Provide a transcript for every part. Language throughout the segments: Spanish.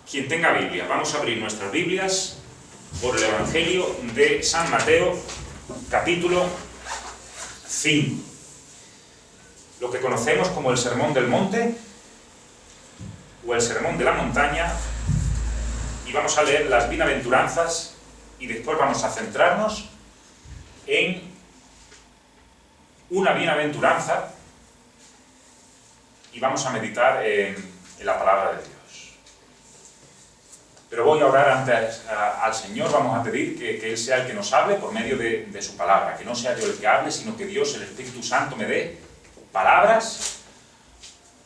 Quien tenga Biblia, vamos a abrir nuestras Biblias por el Evangelio de San Mateo, capítulo 5. Lo que conocemos como el Sermón del Monte o el Sermón de la Montaña, y vamos a leer las bienaventuranzas y después vamos a centrarnos en una bienaventuranza y vamos a meditar en la palabra de Dios. Pero voy a orar antes al Señor, vamos a pedir que Él sea el que nos hable por medio de su palabra, que no sea yo el que hable, sino que Dios, el Espíritu Santo, me dé palabras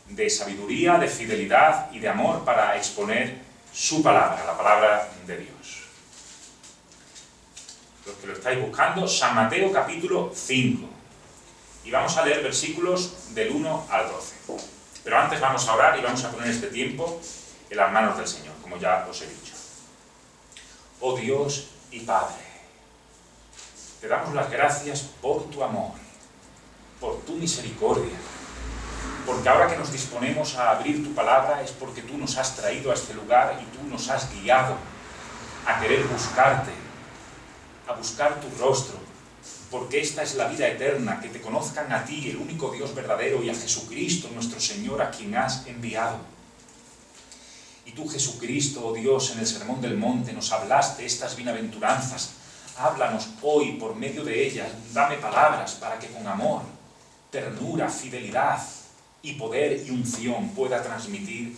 de sabiduría, de fidelidad y de amor para exponer su palabra, la palabra de Dios. Los que lo estáis buscando, San Mateo capítulo 5. Y vamos a leer versículos del 1 al 12. Pero antes vamos a orar y vamos a poner este tiempo en las manos del Señor, como ya os he dicho. Oh Dios y Padre, te damos las gracias por tu amor, por tu misericordia, porque ahora que nos disponemos a abrir tu palabra es porque tú nos has traído a este lugar y tú nos has guiado a querer buscarte, a buscar tu rostro, porque esta es la vida eterna, que te conozcan a ti, el único Dios verdadero, y a Jesucristo, nuestro Señor, a quien has enviado. Y tú, Jesucristo, oh Dios, en el Sermón del Monte nos hablaste estas bienaventuranzas. Háblanos hoy por medio de ellas, dame palabras para que con amor, ternura, fidelidad y poder y unción pueda transmitir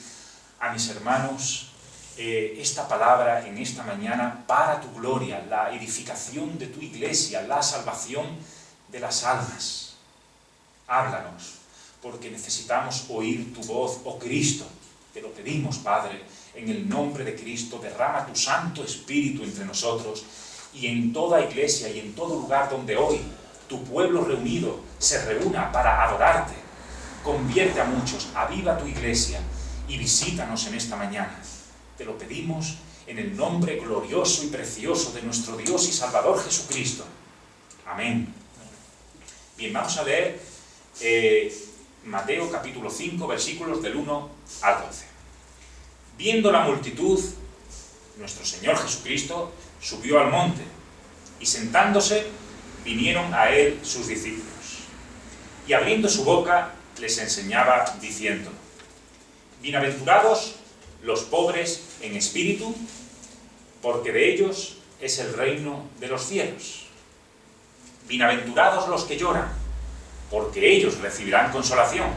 a mis hermanos esta palabra en esta mañana para tu gloria, la edificación de tu iglesia, la salvación de las almas. Háblanos, porque necesitamos oír tu voz, oh Cristo. Te lo pedimos, Padre, en el nombre de Cristo, derrama tu Santo Espíritu entre nosotros y en toda iglesia y en todo lugar donde hoy tu pueblo reunido se reúna para adorarte. Convierte a muchos, aviva tu iglesia y visítanos en esta mañana. Te lo pedimos en el nombre glorioso y precioso de nuestro Dios y Salvador Jesucristo. Amén. Bien, vamos a leer Mateo capítulo 5, versículos del 1 al 12. Viendo la multitud, nuestro Señor Jesucristo subió al monte, y sentándose, vinieron a él sus discípulos. Y abriendo su boca, les enseñaba, diciendo: Bienaventurados los pobres en espíritu, porque de ellos es el reino de los cielos. Bienaventurados los que lloran, porque ellos recibirán consolación.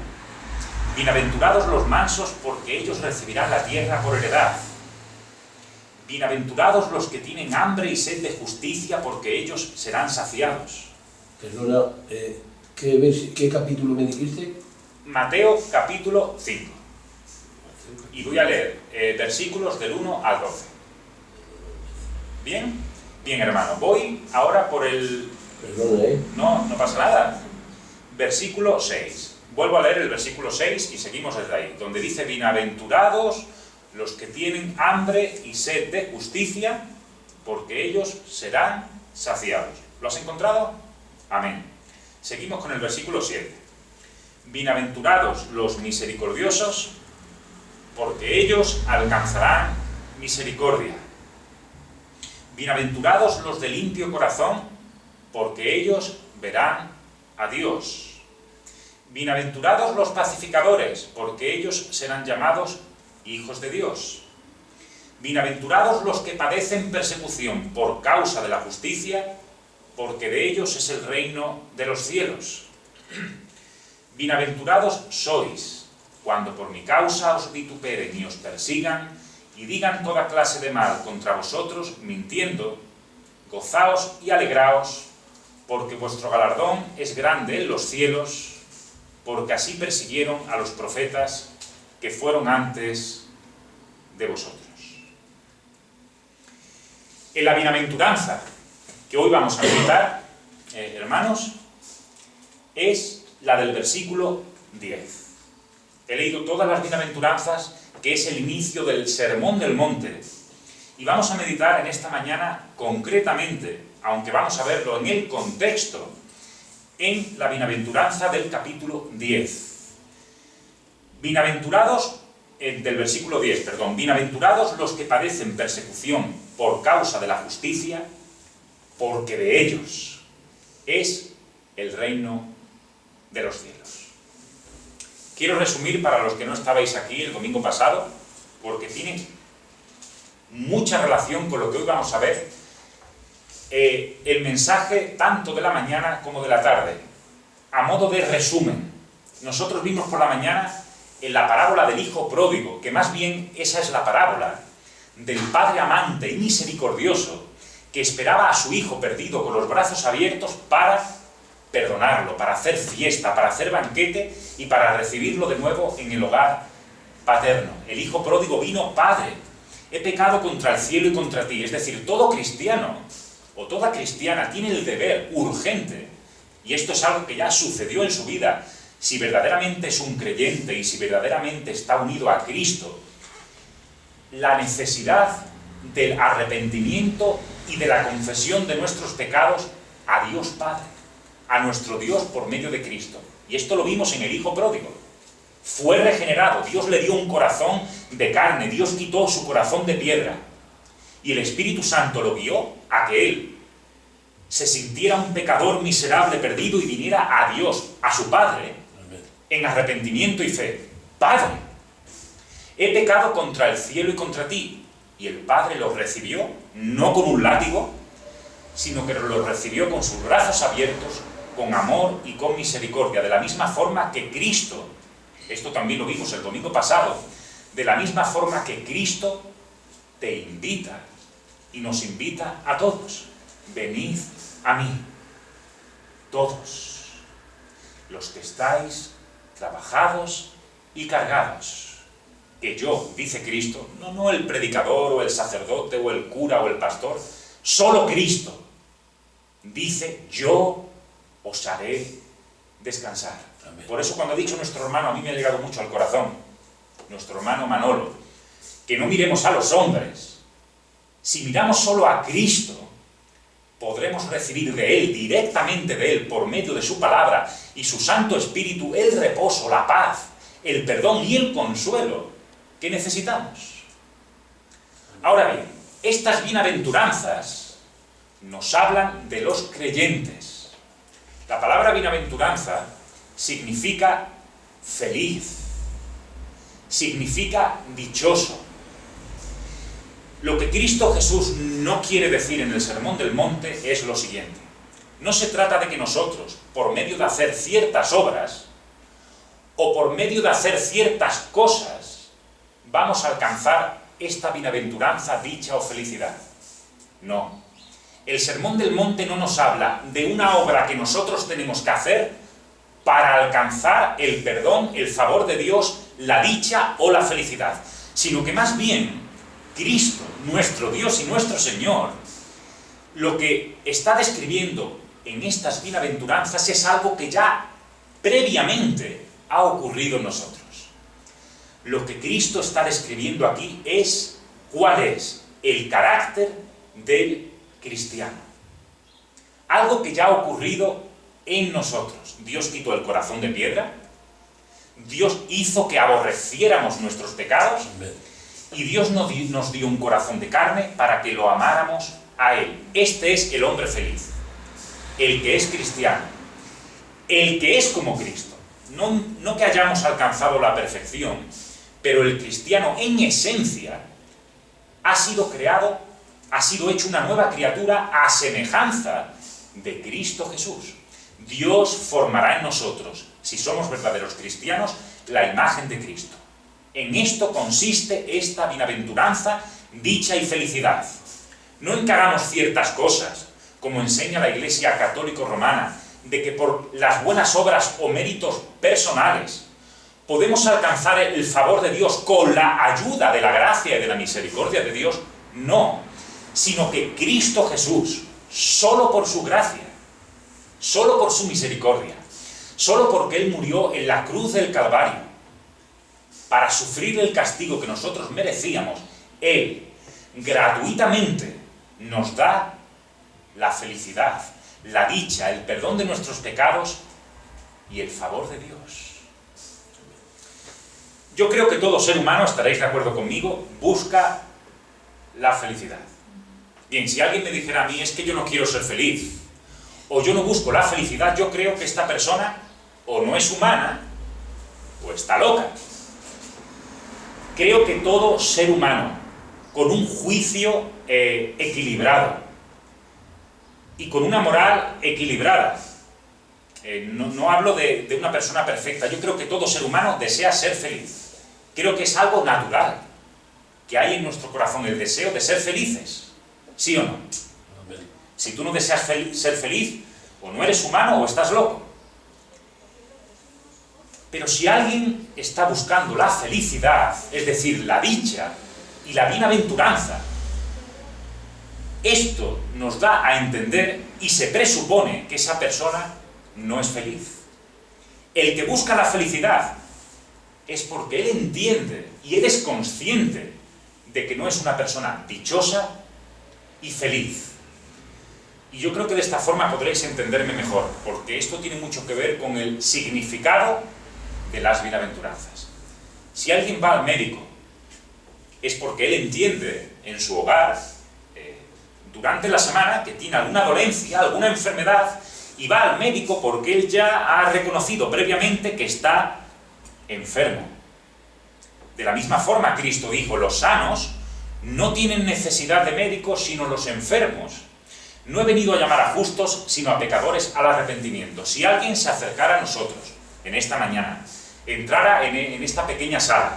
Bienaventurados los mansos, porque ellos recibirán la tierra por heredad. Bienaventurados los que tienen hambre y sed de justicia, porque ellos serán saciados. Perdona, ¿qué capítulo me dijiste? Mateo capítulo 5. Y voy a leer versículos del 1 al 12. ¿Bien? Bien, hermano. Voy ahora por el... Perdona, No pasa nada. Versículo 6. Vuelvo a leer el versículo 6 y seguimos desde ahí, donde dice: Bienaventurados los que tienen hambre y sed de justicia, porque ellos serán saciados. ¿Lo has encontrado? Amén. Seguimos con el versículo 7. Bienaventurados los misericordiosos, porque ellos alcanzarán misericordia. Bienaventurados los de limpio corazón, porque ellos verán a Dios. Bienaventurados los pacificadores, porque ellos serán llamados hijos de Dios. Bienaventurados los que padecen persecución por causa de la justicia, porque de ellos es el reino de los cielos. Bienaventurados sois, cuando por mi causa os vituperen y os persigan, y digan toda clase de mal contra vosotros, mintiendo. Gozaos y alegraos, porque vuestro galardón es grande en los cielos, porque así persiguieron a los profetas que fueron antes de vosotros. En la bienaventuranza que hoy vamos a meditar, hermanos, es la del versículo 10. He leído todas las bienaventuranzas, que es el inicio del Sermón del Monte, y vamos a meditar en esta mañana concretamente, aunque vamos a verlo en el contexto, en la bienaventuranza del capítulo 10. Bienaventurados del versículo 10, perdón, bienaventurados los que padecen persecución por causa de la justicia, porque de ellos es el reino de los cielos. Quiero resumir para los que no estabais aquí el domingo pasado, porque tiene mucha relación con lo que hoy vamos a ver, el mensaje tanto de la mañana como de la tarde. A modo de resumen, nosotros vimos por la mañana en la parábola del hijo pródigo, que más bien esa es la parábola del padre amante y misericordioso que esperaba a su hijo perdido con los brazos abiertos para perdonarlo, para hacer fiesta, para hacer banquete y para recibirlo de nuevo en el hogar paterno. El hijo pródigo vino: Padre, he pecado contra el cielo y contra ti. Es decir, todo cristiano o toda cristiana tiene el deber urgente, y esto es algo que ya sucedió en su vida, si verdaderamente es un creyente y si verdaderamente está unido a Cristo, la necesidad del arrepentimiento y de la confesión de nuestros pecados a Dios Padre, a nuestro Dios por medio de Cristo. Y esto lo vimos en el hijo pródigo. Fue regenerado, Dios le dio un corazón de carne, Dios quitó su corazón de piedra, y el Espíritu Santo lo guió a que él se sintiera un pecador miserable, perdido, y viniera a Dios, a su Padre, en arrepentimiento y fe. Padre, he pecado contra el cielo y contra ti. Y el Padre lo recibió, no con un látigo, sino que lo recibió con sus brazos abiertos, con amor y con misericordia, de la misma forma que Cristo, esto también lo vimos el domingo pasado, de la misma forma que Cristo te invita y nos invita a todos. Venid a mí, todos los que estáis trabajados y cargados, que yo, dice Cristo, no el predicador o el sacerdote o el cura o el pastor, solo Cristo dice: yo os haré descansar. Amén. Por eso cuando ha dicho nuestro hermano, a mí me ha llegado mucho al corazón, nuestro hermano Manolo, que no miremos a los hombres. Si miramos solo a Cristo, podremos recibir de Él, directamente de Él, por medio de su palabra y su Santo Espíritu, el reposo, la paz, el perdón y el consuelo que necesitamos. Ahora bien, estas bienaventuranzas nos hablan de los creyentes. La palabra bienaventuranza significa feliz, significa dichoso. Lo que Cristo Jesús no quiere decir en el Sermón del Monte es lo siguiente: no se trata de que nosotros, por medio de hacer ciertas obras o por medio de hacer ciertas cosas, vamos a alcanzar esta bienaventuranza, dicha o felicidad. No. El Sermón del Monte no nos habla de una obra que nosotros tenemos que hacer para alcanzar el perdón, el favor de Dios, la dicha o la felicidad, sino que más bien Cristo, nuestro Dios y nuestro Señor, lo que está describiendo en estas bienaventuranzas es algo que ya previamente ha ocurrido en nosotros. Lo que Cristo está describiendo aquí es cuál es el carácter del cristiano. Algo que ya ha ocurrido en nosotros. Dios quitó el corazón de piedra, Dios hizo que aborreciéramos nuestros pecados, y Dios nos dio un corazón de carne para que lo amáramos a Él. Este es el hombre feliz, el que es cristiano, el que es como Cristo. No que hayamos alcanzado la perfección, pero el cristiano en esencia ha sido creado, ha sido hecho una nueva criatura a semejanza de Cristo Jesús. Dios formará en nosotros, si somos verdaderos cristianos, la imagen de Cristo. En esto consiste esta bienaventuranza, dicha y felicidad. No en que hagamos ciertas cosas, como enseña la Iglesia Católica Romana, de que por las buenas obras o méritos personales podemos alcanzar el favor de Dios con la ayuda de la gracia y de la misericordia de Dios. No, sino que Cristo Jesús, solo por su gracia, solo por su misericordia, solo porque Él murió en la cruz del Calvario, para sufrir el castigo que nosotros merecíamos, Él gratuitamente nos da la felicidad, la dicha, el perdón de nuestros pecados y el favor de Dios. Yo creo que todo ser humano, estaréis de acuerdo conmigo, busca la felicidad. Bien, si alguien me dijera a mí, es que yo no quiero ser feliz, o yo no busco la felicidad, yo creo que esta persona o no es humana, o está loca. Creo que todo ser humano, con un juicio equilibrado, y con una moral equilibrada, no hablo de una persona perfecta, yo creo que todo ser humano desea ser feliz. Creo que es algo natural, que hay en nuestro corazón el deseo de ser felices. ¿Sí o no? Si tú no deseas ser feliz, o no eres humano o estás loco. Pero si alguien está buscando la felicidad, es decir, la dicha y la bienaventuranza, esto nos da a entender y se presupone que esa persona no es feliz. El que busca la felicidad es porque él entiende y él es consciente de que no es una persona dichosa y feliz. Y yo creo que de esta forma podréis entenderme mejor, porque esto tiene mucho que ver con el significado de las bienaventuranzas. Si alguien va al médico, es porque él entiende en su hogar, durante la semana, que tiene alguna dolencia, alguna enfermedad, y va al médico porque él ya ha reconocido previamente que está enfermo. De la misma forma, Cristo dijo, los sanos no tienen necesidad de médicos, sino los enfermos. No he venido a llamar a justos, sino a pecadores al arrepentimiento. Si alguien se acercara a nosotros en esta mañana, entrara en esta pequeña sala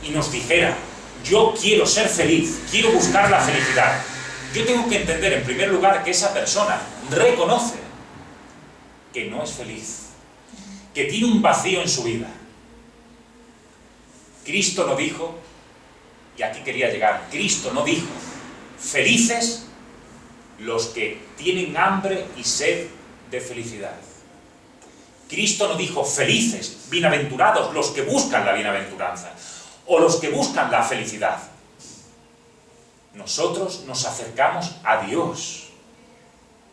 y nos dijera, yo quiero ser feliz, quiero buscar la felicidad, yo tengo que entender en primer lugar que esa persona reconoce que no es feliz, que tiene un vacío en su vida. Cristo no dijo, y aquí quería llegar, Cristo no dijo, felices los que tienen hambre y sed de felicidad. Cristo no dijo, felices, bienaventurados los que buscan la bienaventuranza, o los que buscan la felicidad. Nosotros nos acercamos a Dios,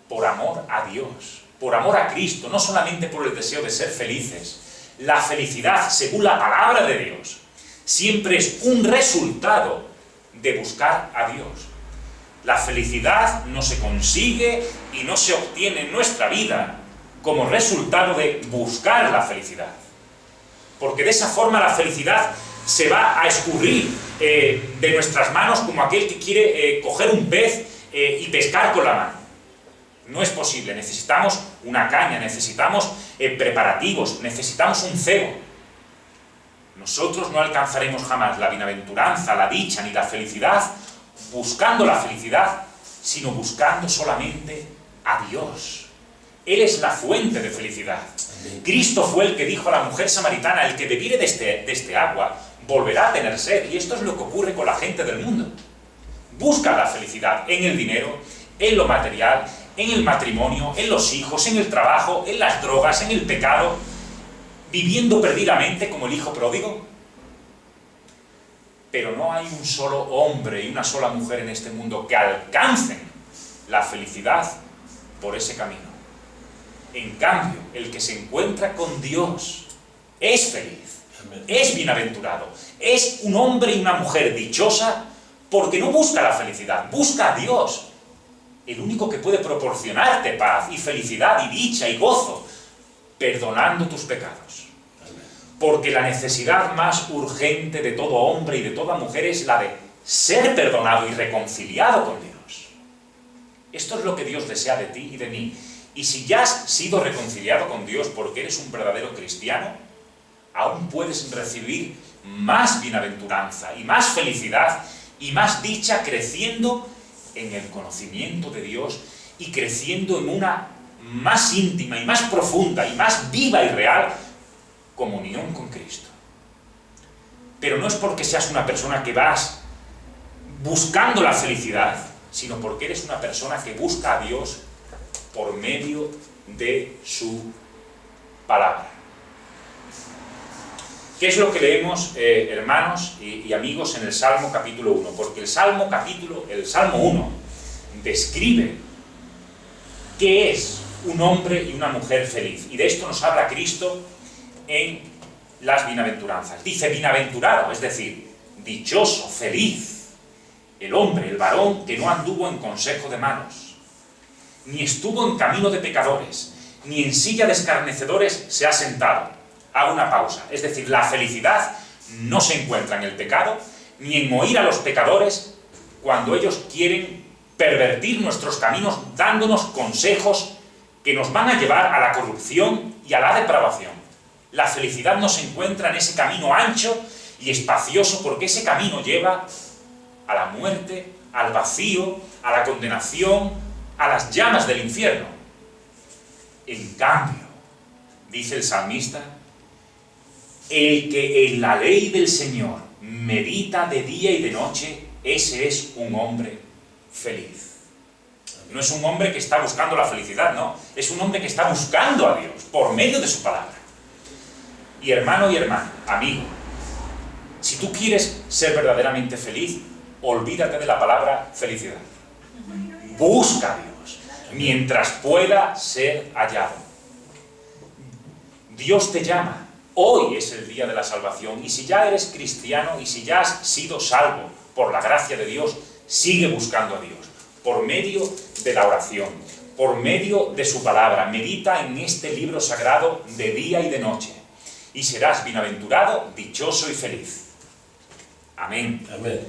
por amor a Dios, por amor a Cristo, no solamente por el deseo de ser felices. La felicidad, según la palabra de Dios, siempre es un resultado de buscar a Dios. La felicidad no se consigue y no se obtiene en nuestra vida como resultado de buscar la felicidad. Porque de esa forma la felicidad se va a escurrir de nuestras manos como aquel que quiere coger un pez y pescar con la mano. No es posible, necesitamos una caña, necesitamos preparativos, necesitamos un cebo. Nosotros no alcanzaremos jamás la bienaventuranza, la dicha ni la felicidad buscando la felicidad, sino buscando solamente a Dios. Él es la fuente de felicidad. Cristo fue el que dijo a la mujer samaritana, el que bebiere de este agua volverá a tener sed. Y esto es lo que ocurre con la gente del mundo. Busca la felicidad en el dinero, en lo material, en el matrimonio, en los hijos, en el trabajo, en las drogas, en el pecado, viviendo perdidamente como el hijo pródigo. Pero no hay un solo hombre y una sola mujer en este mundo que alcancen la felicidad por ese camino. En cambio, el que se encuentra con Dios es feliz, es bienaventurado, es un hombre y una mujer dichosa porque no busca la felicidad, busca a Dios, el único que puede proporcionarte paz y felicidad y dicha y gozo, perdonando tus pecados. Porque la necesidad más urgente de todo hombre y de toda mujer es la de ser perdonado y reconciliado con Dios. Esto es lo que Dios desea de ti y de mí. Y si ya has sido reconciliado con Dios porque eres un verdadero cristiano, aún puedes recibir más bienaventuranza y más felicidad y más dicha creciendo en el conocimiento de Dios y creciendo en una más íntima y más profunda y más viva y real comunión con Cristo. Pero no es porque seas una persona que vas buscando la felicidad, sino porque eres una persona que busca a Dios por medio de su palabra. ¿Qué es lo que leemos, hermanos y amigos, en el Salmo capítulo 1? Porque el Salmo 1 describe qué es un hombre y una mujer feliz. Y de esto nos habla Cristo en las bienaventuranzas. Dice bienaventurado, es decir, dichoso, feliz, el hombre, el varón que no anduvo en consejo de malos, ni estuvo en camino de pecadores, ni en silla de escarnecedores se ha sentado. Hago una pausa. Es decir, la felicidad no se encuentra en el pecado, ni en oír a los pecadores cuando ellos quieren pervertir nuestros caminos, dándonos consejos que nos van a llevar a la corrupción y a la depravación. La felicidad no se encuentra en ese camino ancho y espacioso, porque ese camino lleva a la muerte, al vacío, a la condenación, a las llamas del infierno. En cambio, dice el salmista, el que en la ley del Señor medita de día y de noche, ese es un hombre feliz. No es un hombre que está buscando la felicidad, no. Es un hombre que está buscando a Dios por medio de su palabra. Y hermano y hermana, amigo, si tú quieres ser verdaderamente feliz, olvídate de la palabra felicidad. Busca a Dios mientras pueda ser hallado. Dios te llama. Hoy es el día de la salvación. Y si ya eres cristiano y si ya has sido salvo por la gracia de Dios, sigue buscando a Dios por medio de la oración, por medio de su palabra. Medita en este libro sagrado de día y de noche y serás bienaventurado, dichoso y feliz. Amén. Amén.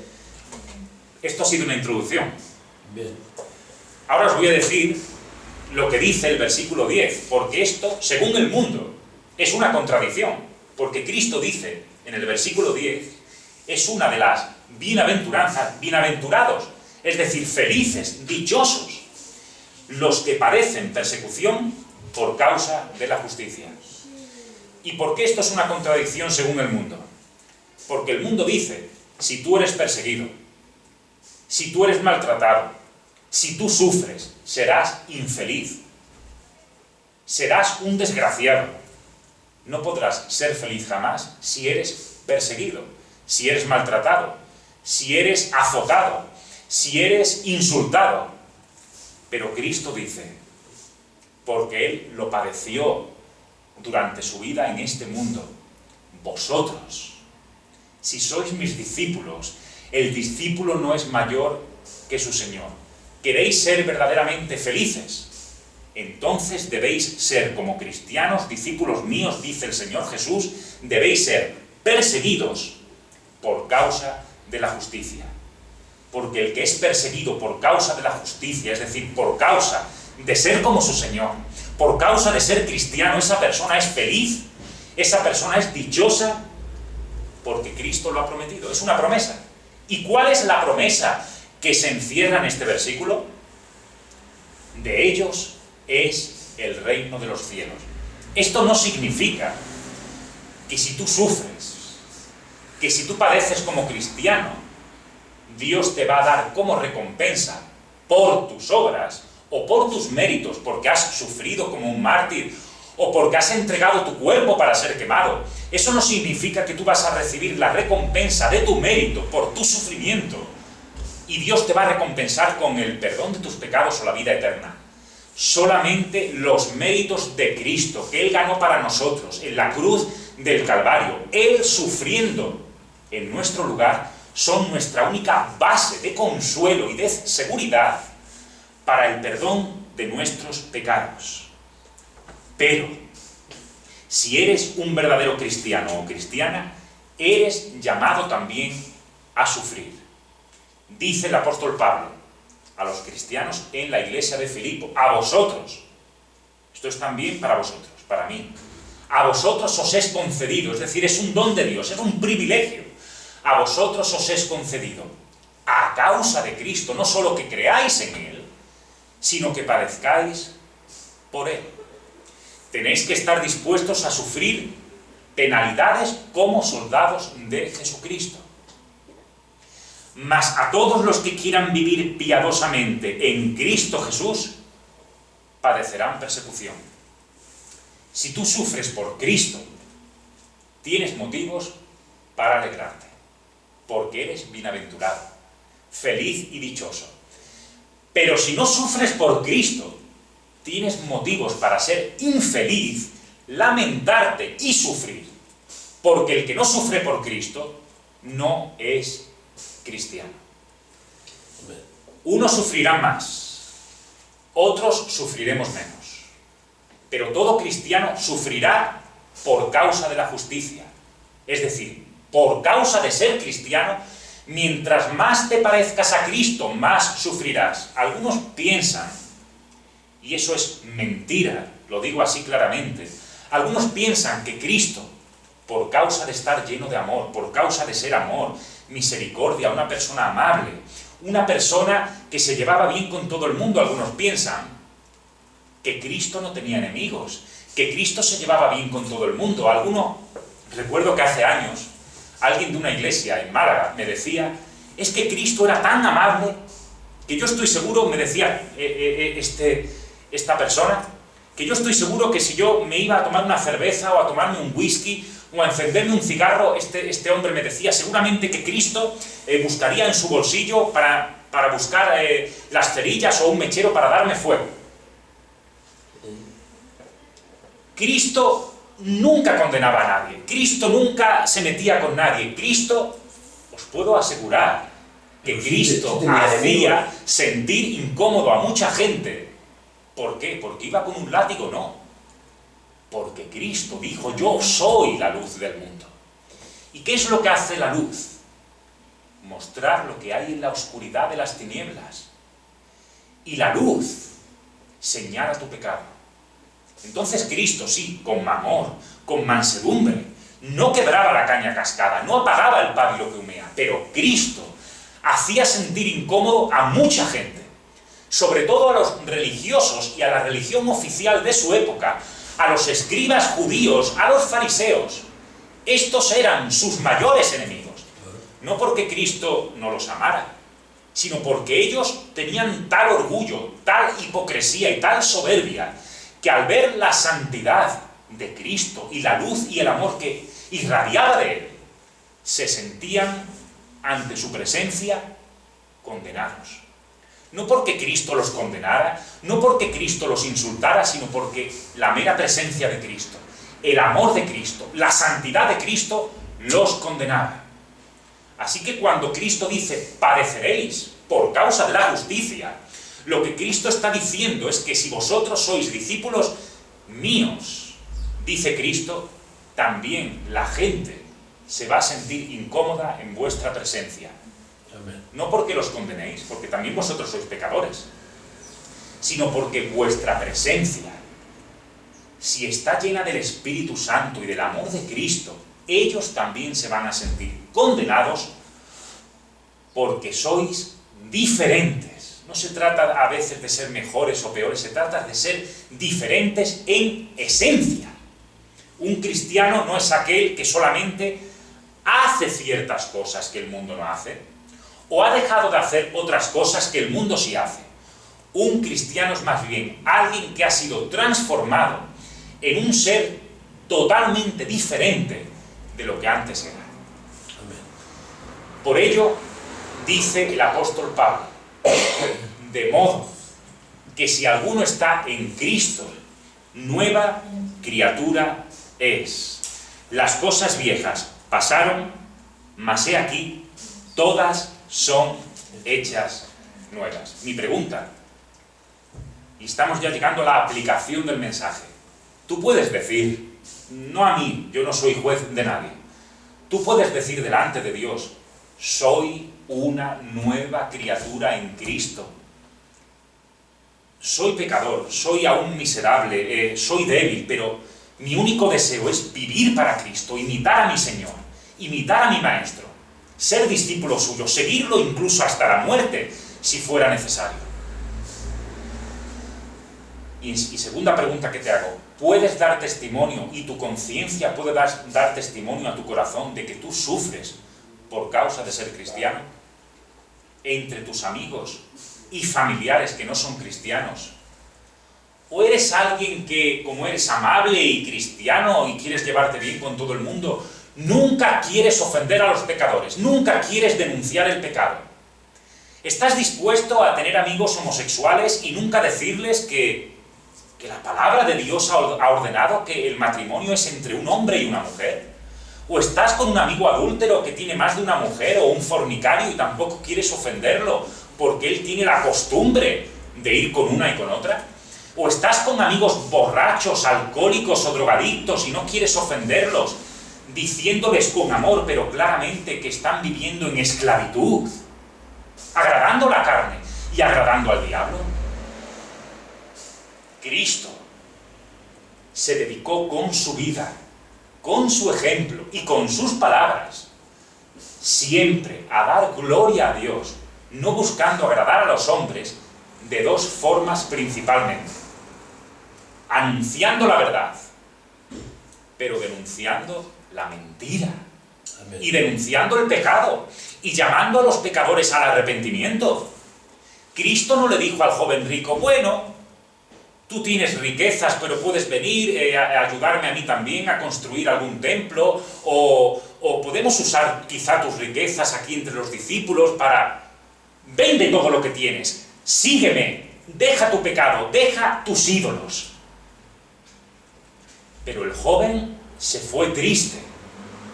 Esto ha sido una introducción. Bien. Ahora os voy a decir lo que dice el versículo 10, porque esto, según el mundo, es una contradicción, porque Cristo dice en el versículo 10, es una de las bienaventuranzas, bienaventurados, es decir, felices, dichosos, los que padecen persecución por causa de la justicia. ¿Y por qué esto es una contradicción según el mundo? Porque el mundo dice, si tú eres perseguido, si tú eres maltratado, si tú sufres, serás infeliz, serás un desgraciado. No podrás ser feliz jamás si eres perseguido, si eres maltratado, si eres azotado, si eres insultado. Pero Cristo dice, porque Él lo padeció durante su vida en este mundo, vosotros, si sois mis discípulos, el discípulo no es mayor que su Señor. ¿Queréis ser verdaderamente felices? Entonces debéis ser como cristianos, discípulos míos, dice el Señor Jesús, debéis ser perseguidos por causa de la justicia. Porque el que es perseguido por causa de la justicia, es decir, por causa de ser como su Señor, por causa de ser cristiano, esa persona es feliz, esa persona es dichosa, porque Cristo lo ha prometido. Es una promesa. ¿Y cuál es la promesa que se encierra en este versículo? De ellos es el reino de los cielos. Esto no significa que si tú sufres, que si tú padeces como cristiano, Dios te va a dar como recompensa por tus obras o por tus méritos, porque has sufrido como un mártir o porque has entregado tu cuerpo para ser quemado. Eso no significa que tú vas a recibir la recompensa de tu mérito por tu sufrimiento y Dios te va a recompensar con el perdón de tus pecados o la vida eterna. Solamente los méritos de Cristo, que Él ganó para nosotros en la cruz del Calvario, Él sufriendo en nuestro lugar, son nuestra única base de consuelo y de seguridad para el perdón de nuestros pecados. Pero, si eres un verdadero cristiano o cristiana, eres llamado también a sufrir. Dice el apóstol Pablo a los cristianos en la iglesia de Filipo, a vosotros, esto es también para vosotros, para mí, a vosotros os es concedido, es decir, es un don de Dios, es un privilegio, a vosotros os es concedido, a causa de Cristo, no solo que creáis en Él, sino que padezcáis por Él. Tenéis que estar dispuestos a sufrir penalidades como soldados de Jesucristo. Mas a todos los que quieran vivir piadosamente en Cristo Jesús, padecerán persecución. Si tú sufres por Cristo, tienes motivos para alegrarte, porque eres bienaventurado, feliz y dichoso. Pero si no sufres por Cristo, tienes motivos para ser infeliz, lamentarte y sufrir, Porque el que no sufre por Cristo no es cristiano. Unos sufrirán más, otros sufriremos menos. Pero todo cristiano sufrirá por causa de la justicia. Es decir, por causa de ser cristiano, mientras más te parezcas a Cristo, más sufrirás. Algunos piensan, y eso es mentira, lo digo así claramente, algunos piensan que Cristo, por causa de estar lleno de amor, por causa de ser amor, misericordia, una persona amable, una persona que se llevaba bien con todo el mundo, algunos piensan que Cristo no tenía enemigos, que Cristo se llevaba bien con todo el mundo. Recuerdo que hace años, alguien de una iglesia en Málaga me decía, es que Cristo era tan amable, que yo estoy seguro, me decía esta persona, que yo estoy seguro que si yo me iba a tomar una cerveza o a tomarme un whisky o a encenderme un cigarro, este hombre me decía seguramente que Cristo buscaría en su bolsillo para buscar las cerillas o un mechero para darme fuego. Cristo nunca condenaba a nadie, Cristo nunca se metía con nadie. Cristo, os puedo asegurar que Cristo hacía sentir incómodo a mucha gente. ¿Por qué? ¿Porque iba con un látigo? No. Porque Cristo dijo, yo soy la luz del mundo. ¿Y qué es lo que hace la luz? Mostrar lo que hay en la oscuridad de las tinieblas. Y la luz señala tu pecado. Entonces Cristo, sí, con amor, con mansedumbre, no quebraba la caña cascada, no apagaba el pábilo que humea, pero Cristo hacía sentir incómodo a mucha gente, sobre todo a los religiosos y a la religión oficial de su época, a los escribas judíos, a los fariseos. Estos eran sus mayores enemigos, no porque Cristo no los amara, sino porque ellos tenían tal orgullo, tal hipocresía y tal soberbia, que al ver la santidad de Cristo y la luz y el amor que irradiaba de Él, se sentían ante su presencia condenados. No porque Cristo los condenara, no porque Cristo los insultara, sino porque la mera presencia de Cristo, el amor de Cristo, la santidad de Cristo, los condenaba. Así que cuando Cristo dice, padeceréis por causa de la justicia, lo que Cristo está diciendo es que si vosotros sois discípulos míos, dice Cristo, también la gente se va a sentir incómoda en vuestra presencia. Amén. No porque los condenéis, porque también vosotros sois pecadores, sino porque vuestra presencia, si está llena del Espíritu Santo y del amor de Cristo, ellos también se van a sentir condenados porque sois diferentes. No se trata a veces de ser mejores o peores, se trata de ser diferentes en esencia. Un cristiano no es aquel que solamente hace ciertas cosas que el mundo no hace, o ha dejado de hacer otras cosas que el mundo sí hace. Un cristiano es más bien alguien que ha sido transformado en un ser totalmente diferente de lo que antes era. Por ello, dice el apóstol Pablo, de modo que si alguno está en Cristo, nueva criatura es. Las cosas viejas pasaron, mas he aquí, todas son hechas nuevas. Mi pregunta, y estamos ya llegando a la aplicación del mensaje, tú puedes decir, no a mí, yo no soy juez de nadie, tú puedes decir delante de Dios, soy una nueva criatura en Cristo. Soy pecador, soy aún miserable, soy débil, pero mi único deseo es vivir para Cristo, imitar a mi Señor, imitar a mi Maestro, ser discípulo suyo, seguirlo incluso hasta la muerte, si fuera necesario. Y segunda pregunta que te hago, ¿puedes dar testimonio y tu conciencia puede dar testimonio a tu corazón de que tú sufres por causa de ser cristiano? Entre tus amigos y familiares que no son cristianos. ¿O eres alguien que, como eres amable y cristiano y quieres llevarte bien con todo el mundo, nunca quieres ofender a los pecadores, nunca quieres denunciar el pecado? ¿Estás dispuesto a tener amigos homosexuales y nunca decirles que la palabra de Dios ha ordenado que el matrimonio es entre un hombre y una mujer? ¿O estás con un amigo adúltero que tiene más de una mujer o un fornicario y tampoco quieres ofenderlo porque él tiene la costumbre de ir con una y con otra? ¿O estás con amigos borrachos, alcohólicos o drogadictos y no quieres ofenderlos, diciéndoles con amor, pero claramente que están viviendo en esclavitud, agradando la carne y agradando al diablo? Cristo se dedicó con su vida, con su ejemplo y con sus palabras, siempre a dar gloria a Dios, no buscando agradar a los hombres, de dos formas principalmente: anunciando la verdad, pero denunciando la mentira. Amén. Y denunciando el pecado, y llamando a los pecadores al arrepentimiento. Cristo no le dijo al joven rico: bueno, tú tienes riquezas, pero puedes venir a ayudarme a mí también a construir algún templo, o podemos usar quizá tus riquezas aquí entre los discípulos para... Vende todo lo que tienes, sígueme, deja tu pecado, deja tus ídolos. Pero el joven se fue triste,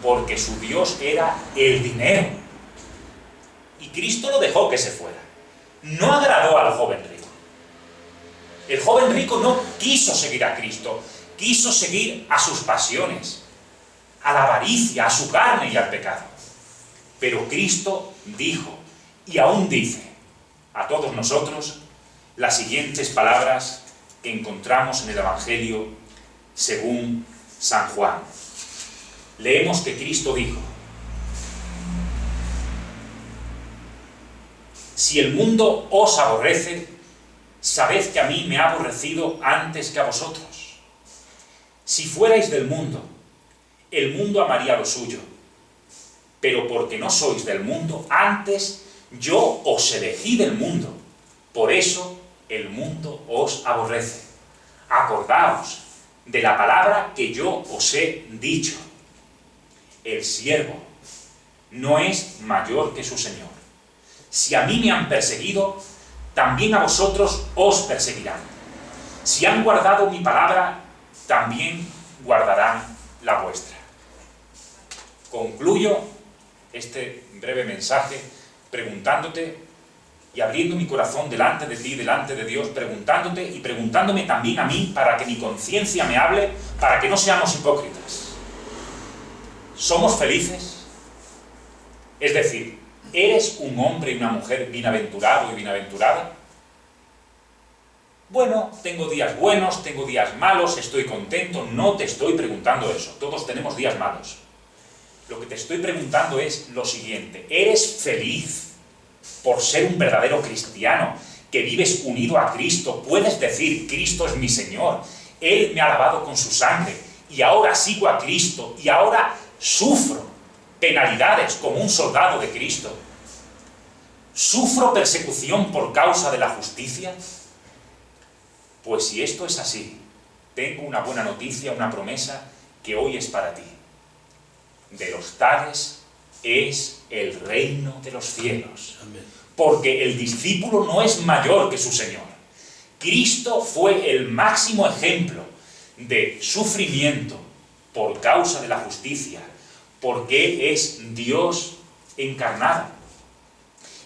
porque su Dios era el dinero. Y Cristo lo dejó que se fuera. No agradó al joven rico. El joven rico no quiso seguir a Cristo, quiso seguir a sus pasiones, a la avaricia, a su carne y al pecado. Pero Cristo dijo, y aún dice, a todos nosotros, las siguientes palabras que encontramos en el Evangelio según San Juan. Leemos que Cristo dijo: si el mundo os aborrece, sabed que a mí me ha aborrecido antes que a vosotros. Si fuerais del mundo, el mundo amaría lo suyo. Pero porque no sois del mundo, antes yo os elegí del mundo. Por eso el mundo os aborrece. Acordaos de la palabra que yo os he dicho. El siervo no es mayor que su Señor. Si a mí me han perseguido, también a vosotros os perseguirán. Si han guardado mi palabra, también guardarán la vuestra. Concluyo este breve mensaje preguntándote y abriendo mi corazón delante de ti, delante de Dios, preguntándote y preguntándome también a mí, para que mi conciencia me hable, para que no seamos hipócritas. ¿Somos felices? Es decir, ¿eres un hombre y una mujer bienaventurado y bienaventurada? Bueno, tengo días buenos, tengo días malos, estoy contento. No te estoy preguntando eso. Todos tenemos días malos. Lo que te estoy preguntando es lo siguiente: ¿eres feliz por ser un verdadero cristiano, que vives unido a Cristo? Puedes decir: Cristo es mi Señor, Él me ha lavado con su sangre, y ahora sigo a Cristo, y ahora sufro penalidades como un soldado de Cristo. ¿Sufro persecución por causa de la justicia? Pues si esto es así, tengo una buena noticia, una promesa que hoy es para ti. De los tales es el reino de los cielos. Amén. Porque el discípulo no es mayor que su Señor. Cristo fue el máximo ejemplo de sufrimiento por causa de la justicia, porque Él es Dios encarnado.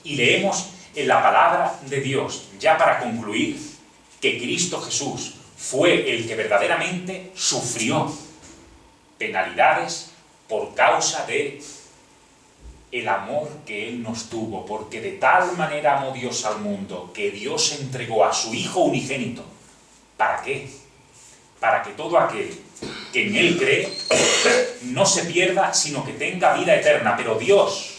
Y leemos en la palabra de Dios, ya para concluir, que Cristo Jesús fue el que verdaderamente sufrió penalidades por causa de el amor que Él nos tuvo, porque de tal manera amó Dios al mundo, que Dios entregó a su Hijo unigénito. ¿Para qué? Para que todo aquel que en Él cree no se pierda, sino que tenga vida eterna. Pero Dios,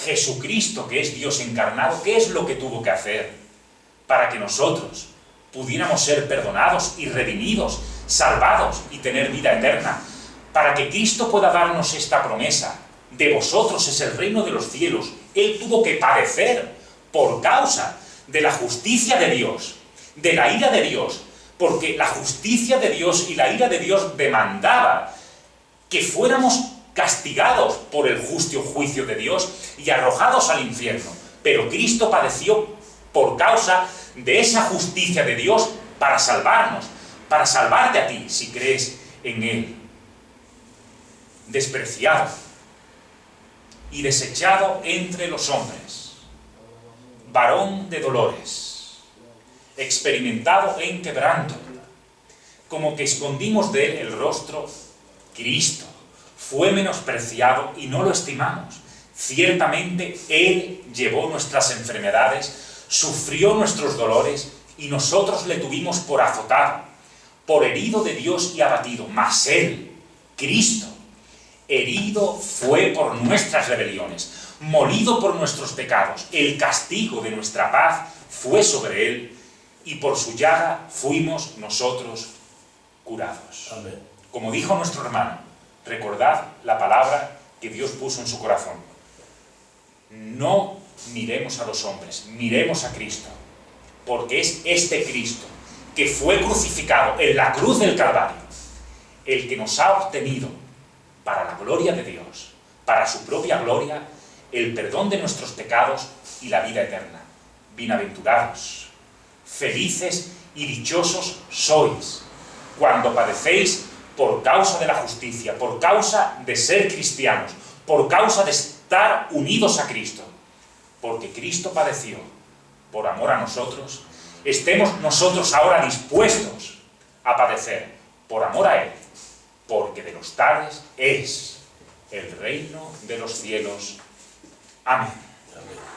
Jesucristo, que es Dios encarnado, ¿qué es lo que tuvo que hacer para que nosotros pudiéramos ser perdonados y redimidos, salvados y tener vida eterna? Para que Cristo pueda darnos esta promesa: de vosotros es el reino de los cielos. Él tuvo que padecer por causa de la justicia de Dios, de la ira de Dios, porque la justicia de Dios y la ira de Dios demandaba que fuéramos castigados por el justo juicio de Dios y arrojados al infierno. Pero Cristo padeció por causa de esa justicia de Dios para salvarnos, para salvarte a ti si crees en Él. despreciado y desechado entre los hombres, varón de dolores, experimentado en quebranto, como que escondimos de él el rostro. Cristo fue menospreciado y no lo estimamos. Ciertamente él llevó nuestras enfermedades, sufrió nuestros dolores, y nosotros le tuvimos por azotado, por herido de Dios y abatido. Mas él, Cristo, herido fue por nuestras rebeliones, molido por nuestros pecados. El castigo de nuestra paz fue sobre él, y por su llaga fuimos nosotros curados. Amén. Como dijo nuestro hermano, recordad la palabra que Dios puso en su corazón. No miremos a los hombres, miremos a Cristo, porque es este Cristo que fue crucificado en la cruz del Calvario, el que nos ha obtenido, para la gloria de Dios, para su propia gloria, el perdón de nuestros pecados y la vida eterna. Bienaventurados, felices y dichosos sois cuando padecéis por causa de la justicia, por causa de ser cristianos, por causa de estar unidos a Cristo. Porque Cristo padeció por amor a nosotros, estemos nosotros ahora dispuestos a padecer por amor a Él, porque de los tales es el reino de los cielos. Amén. Amén.